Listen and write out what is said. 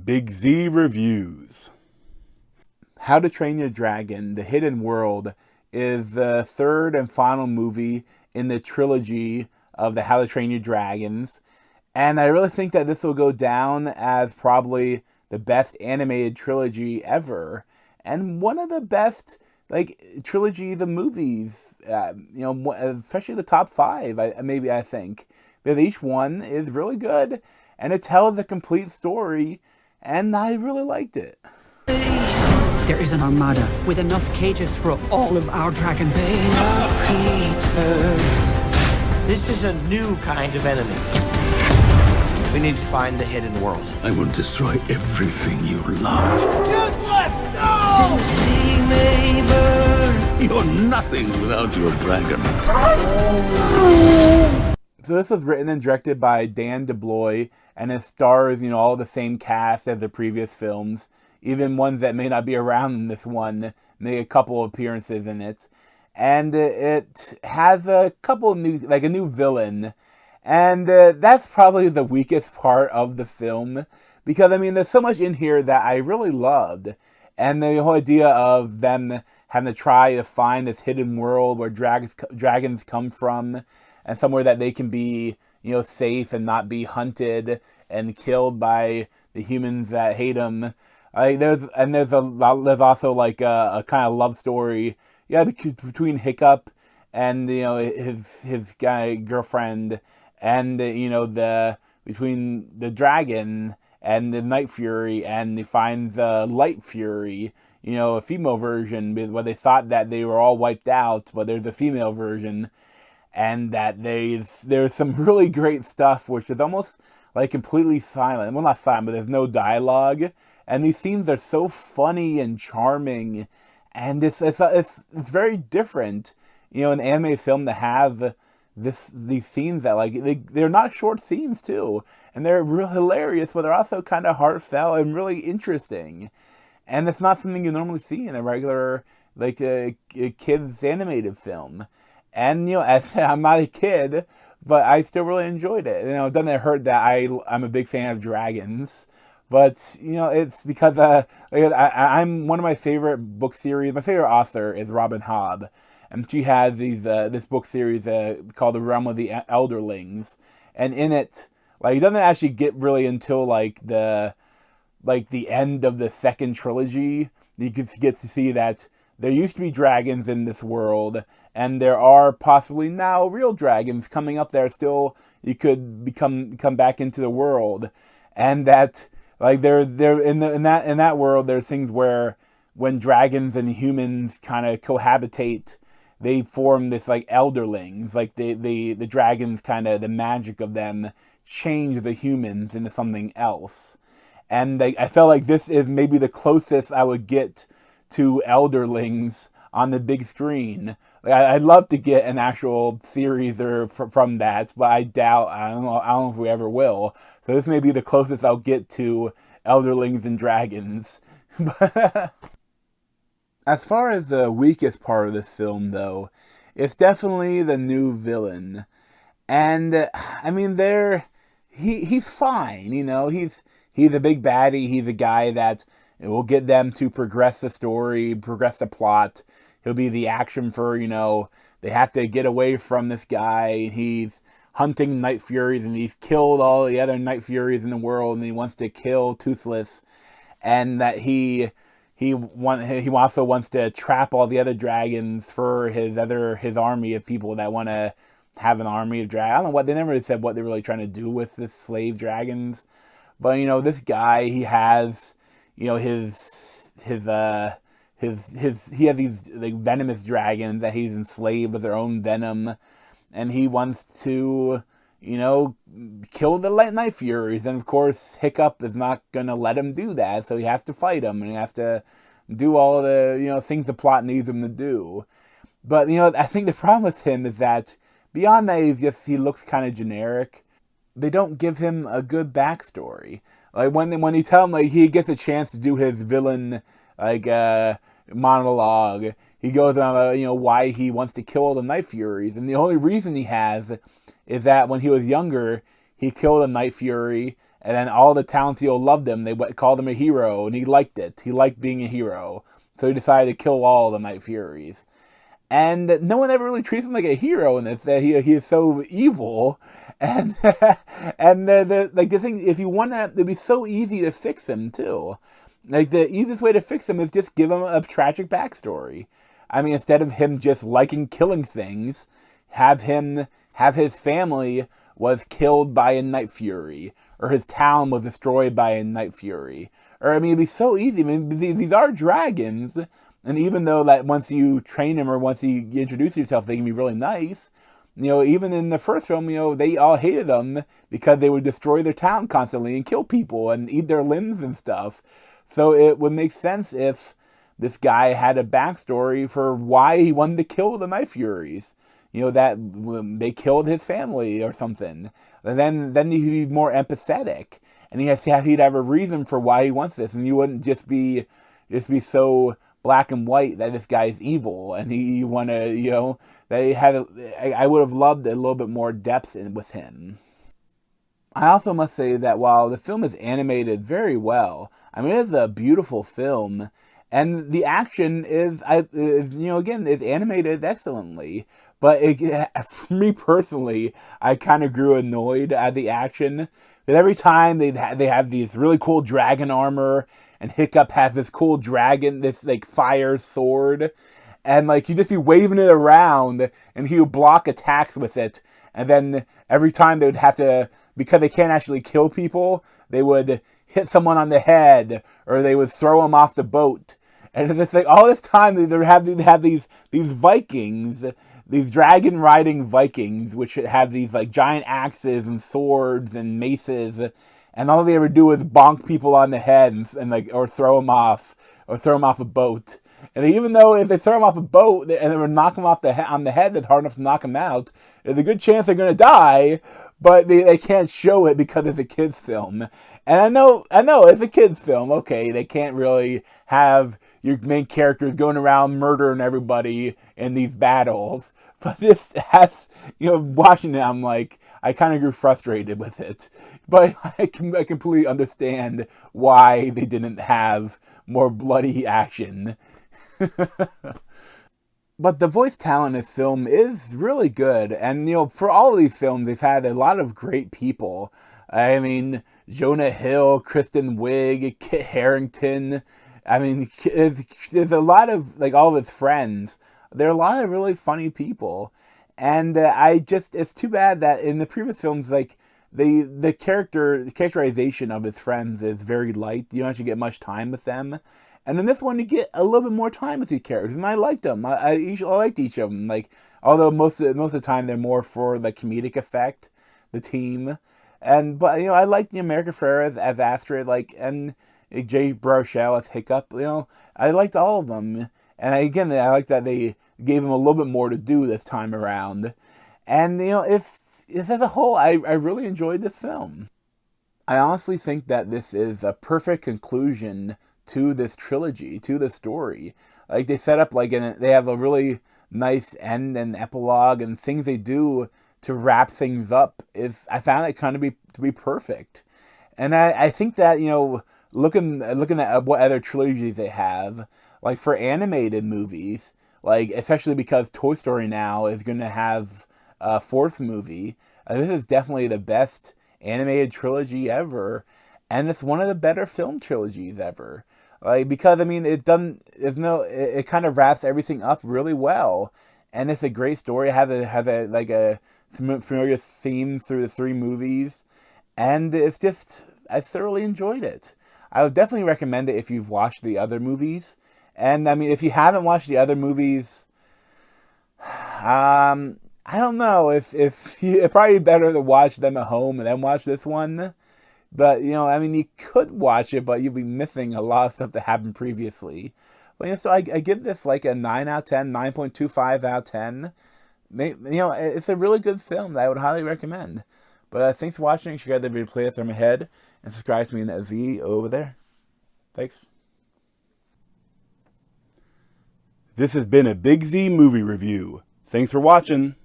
Big Z Reviews. How to Train Your Dragon: The Hidden World is the third and final movie in the trilogy of the How to Train Your Dragons. And I really think that this will go down as probably the best animated trilogy ever. And one of the best, trilogies of movies, especially the top five, I think. Because each one is really good, and it tells a complete story, and I really liked it. There is an armada with enough cages for all of our dragons. This is a new kind of enemy. We need to find the hidden world. I will destroy everything you love. Toothless, no! You're nothing without your dragon. So this was written and directed by Dan DeBlois, and it stars, all the same cast as the previous films. Even ones that may not be around in this one make a couple of appearances in it. And it has a couple of new, a new villain. And that's probably the weakest part of the film. Because, there's so much in here that I really loved. And the whole idea of them having to try to find this hidden world where dragons come from, and somewhere that they can be, safe and not be hunted and killed by the humans that hate them. There's also a kind of love story, between Hiccup and his girlfriend, and between the dragon and the Night Fury, and he finds Light Fury, a female version, where they thought that they were all wiped out, but there's a female version, and that there's some really great stuff which is almost completely silent. Well, not silent, but there's no dialogue. And these scenes are so funny and charming, and it's very different, in an anime film to have these scenes that they're not short scenes too, and they're real hilarious, but they're also kind of heartfelt and really interesting, and it's not something you normally see in a regular a kid's animated film. And as I'm not a kid, but I still really enjoyed it. It doesn't hurt that I'm a big fan of dragons. But, it's because I'm one of my favorite book series. My favorite author is Robin Hobb. And she has this book series called The Realm of the Elderlings. And in it, it doesn't actually get really until, the end of the second trilogy. You get to see that there used to be dragons in this world. And there are possibly now real dragons coming up there still. You could come back into the world. And that... there in that world, there's things where when dragons and humans kind of cohabitate, they form this elderlings. The dragons kind of, the magic of them change the humans into something else. And I felt like this is maybe the closest I would get to elderlings on the big screen. I'd love to get an actual series from that, but I doubt. I don't know if we ever will. So this may be the closest I'll get to elderlings and dragons. As far as the weakest part of this film, though, it's definitely the new villain. And he's fine. He's a big baddie. He's a guy that will get them to progress the story, progress the plot. He'll be the action for, they have to get away from this guy. He's hunting Night Furies, and he's killed all the other Night Furies in the world, and he wants to kill Toothless. And that he also wants to trap all the other dragons for his army of people that want to have an army of dragons. I don't know they never really said what they're really trying to do with the slave dragons. But, this guy, he has, he has these venomous dragons that he's enslaved with their own venom, and he wants to, kill the Night Furies. And of course, Hiccup is not gonna let him do that, so he has to fight him, and he has to do all the things the plot needs him to do. But I think the problem with him is that beyond that, he looks kind of generic. They don't give him a good backstory. When you tell him he gets a chance to do his villain monologue, he goes on why he wants to kill all the Night Furies, and the only reason he has is that when he was younger, he killed a Night Fury, and then all the townspeople loved him. They called him a hero, and he liked it. He liked being a hero. So he decided to kill all the Night Furies. And no one ever really treats him like a hero in this. That he is so evil, and and the thing, if you want to, it'd be so easy to fix him too. Like the easiest way to fix him is just give him a tragic backstory. I mean, instead of him just liking killing things, have his family was killed by a Night Fury, or his town was destroyed by a Night Fury. Or I mean, it'd be so easy. I mean, these are dragons. And even though that once you train them or once you introduce yourself, they can be really nice. Even in the first film, they all hated them because they would destroy their town constantly and kill people and eat their limbs and stuff. So it would make sense if this guy had a backstory for why he wanted to kill the Night Furies. That they killed his family or something. And then he'd be more empathetic. And he'd have a reason for why he wants this. And you wouldn't just be so black and white that this guy's evil and I would have loved a little bit more depth with him. I also must say that while the film is animated very well, I mean, it's a beautiful film, and the action is animated excellently. But for me personally, I kind of grew annoyed at the action. Because every time they have these really cool dragon armor, and Hiccup has this cool dragon, this like fire sword, and like you just be waving it around, and he would block attacks with it. And then every time they would have to, because they can't actually kill people, they would hit someone on the head, or they would throw them off the boat. And it's like all this time they have these Vikings, these dragon riding Vikings, which have these like giant axes and swords and maces, and all they ever do is bonk people on the head and like or throw them off a boat. And even though if they throw them off a boat and they knock them on the head, that's hard enough to knock them out. There's a good chance they're going to die, but they can't show it because it's a kids' film. And I know it's a kids' film. Okay, they can't really have your main characters going around murdering everybody in these battles. But this has, watching it, I'm like, I kind of grew frustrated with it. But I completely understand why they didn't have more bloody action. But the voice talent in this film is really good. And, for all of these films, they've had a lot of great people. I mean, Jonah Hill, Kristen Wiig, Kit Harington. I mean, there's a lot of, like, all of his friends. There are a lot of really funny people. And it's too bad that in the previous films, like, the characterization of his friends is very light. You don't actually get much time with them. And in this one, you get a little bit more time with these characters, and I liked them. I liked each of them. Like, although most of the time they're more for the comedic effect, the team. But I liked the America Ferrera as Astrid, and Jay Baruchel as Hiccup. I liked all of them, and I like that they gave him a little bit more to do this time around. And it's as a whole, I really enjoyed this film. I honestly think that this is a perfect conclusion to this trilogy, to the story. Like, they set up, they have a really nice end and epilogue, and things they do to wrap things up I found it kind of to be perfect. And I think that, looking at what other trilogies they have, like for animated movies, like, especially because Toy Story now is going to have a fourth movie, this is definitely the best animated trilogy ever. And it's one of the better film trilogies ever. Because it kind of wraps everything up really well, and it's a great story. It has a familiar theme through the three movies, and I thoroughly enjoyed it. I would definitely recommend it if you've watched the other movies. And if you haven't watched the other movies, I don't know if it's probably better to watch them at home and then watch this one. But, you could watch it, but you'll be missing a lot of stuff that happened previously. But, so I give this like a 9 out of 10, 9.25 out of 10. It's a really good film that I would highly recommend. But thanks for watching. You should get the video playlist on my head. And subscribe to me in that Z over there. Thanks. This has been a Big Z movie review. Thanks for watching.